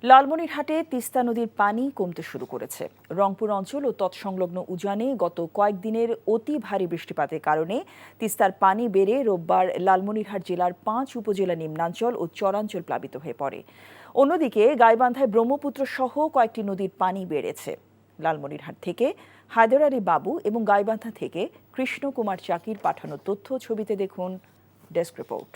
লালমনিরহাটে তিস্তা নদীর পানি কমতে শুরু করেছে। রংপুর অঞ্চল ও তৎসংলগ্ন উজানে গত কয়েকদিনের অতি ভারী বৃষ্টিপাতের কারণে তিস্তার পানি বেড়ে রোববার লালমনিরহাট জেলার 5 উপজেলা নিম্নাঞ্চল ও চরাঞ্চল প্লাবিত হয়ে পড়ে। অন্যদিকে গাইবান্ধায় ব্রহ্মপুত্র সহ কয়েকটি নদীর পানি বেড়েছে। লালমনিরহাট থেকে হায়দার আলী বাবু এবং গাইবান্ধা থেকে কৃষ্ণ কুমার চাকির পাঠানো তথ্য ছবিতে দেখুন ডেস্ক রিপোর্ট।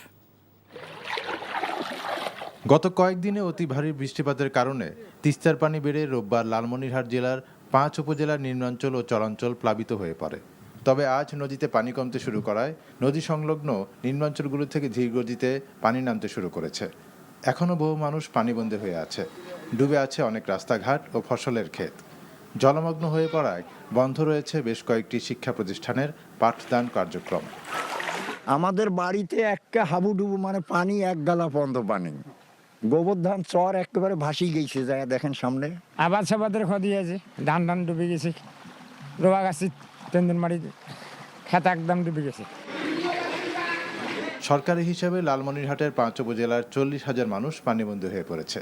গত কয়েকদিনে অতি ভারী বৃষ্টিপাতের কারণে তিস্তার পানি বেড়ে রোববার লালমনিরহাট জেলার 5 উপজেলার নিম্নাঞ্চল ও চরাঞ্চল প্লাবিত হয়ে পড়ে। তবে আজ নদীতে পানি কমতে শুরু করায় নদী সংলগ্ন নিম্নাঞ্চলগুলো থেকে ধীর গতিতে পানি নামতে শুরু করেছে। এখনও বহু মানুষ পানিবন্দী হয়ে আছে। ডুবে আছে অনেক রাস্তাঘাট ও ফসলের ক্ষেত। জলমগ্ন হয়ে পড়ায় বন্ধ রয়েছে বেশ কয়েকটি শিক্ষা প্রতিষ্ঠানের পাঠদান কার্যক্রম। আমাদের বাড়িতে একটা হাবুডুবু পানি এক গালা পর্যন্ত পানি। গোবর্ধন চর একেবারে ভাসি গেছে, যায় দেখেন সামনে। আবাদ সাবাদের ক্ষতি আছে, ধান ডুবে গেছে, রোয়া গাছি তেন্দুন মারি খেত একদম ডুবে গেছে। সরকারি হিসাবে লালমনিরহাটের 5 উপজেলার 40,000 মানুষ পানিবন্দী হয়ে পড়েছে।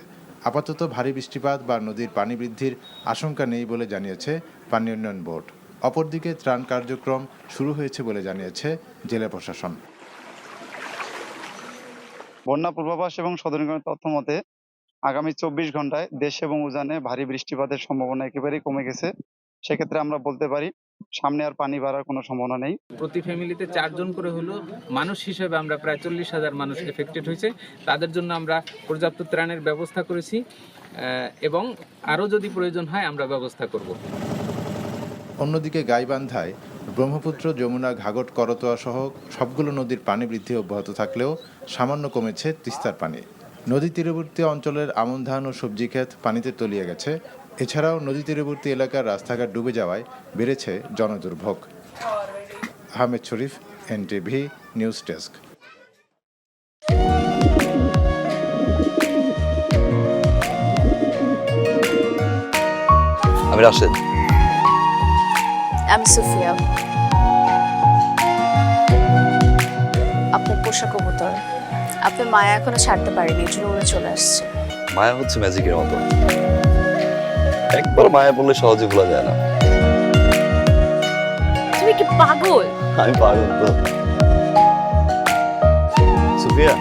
আপাতত ভারী বৃষ্টিপাত বা নদীর পানি বৃদ্ধির আশঙ্কা নেই বলে জানিয়েছে পানি উন্নয়ন বোর্ড। অপরদিকে ত্রাণ কার্যক্রম শুরু হয়েছে বলে জানিয়েছে জেলা প্রশাসন। বন্যা পূর্বাভাস এবং সদর নিগমের তথ্য মতে আগামী 24 ঘন্টায় দেশ এবং উজানে ভারী বৃষ্টিপাতের সম্ভাবনা একেবারেই কমে গেছে। সেক্ষেত্রে আমরা বলতে পারি সামনে আর পানি বাড়ার কোনো সম্ভাবনা নেই। প্রতি ফ্যামিলিতে 4 জন করে হলো মানুষ হিসেবে আমরা প্রায় 40,000 মানুষ এফেক্টেড হয়েছে। তাদের জন্য আমরা পর্যাপ্ত ত্রাণের ব্যবস্থা করেছি এবং আরও যদি প্রয়োজন হয় আমরা ব্যবস্থা করব। অন্যদিকে গাইবান্ধায় ব্রহ্মপুত্র, যমুনা, ঘাঘট, করতোয়া সহ সবগুলো নদীর পানি বৃদ্ধি অব্যাহত থাকলেও সামান্য কমেছে তিস্তার পানি। নদী তীরবর্তী অঞ্চলের আমন ধান ও সবজি ক্ষেত পানিতে তলিয়ে গেছে। এছাড়াও নদী তীরবর্তী এলাকার রাস্তাঘাট ডুবে যাওয়ায় বেড়েছে জনদুর্ভোগ। আহমেদ শরীফ, এনটিভি নিউজ ডেস্ক। আমি রাশেদ। আমি সুফিয়া। আপনার পোষা কবুতর, আপনার মায়া এখনো ছাড়তে পারেনি, এই জন্য উড়ে চলে আসছে। মায়া হচ্ছে ম্যাজিকের মতো, একবার মায়া বললে সহজে ভোলা যায় না। তুমি কি পাগল? আমি পাগল তো। সুফিয়া।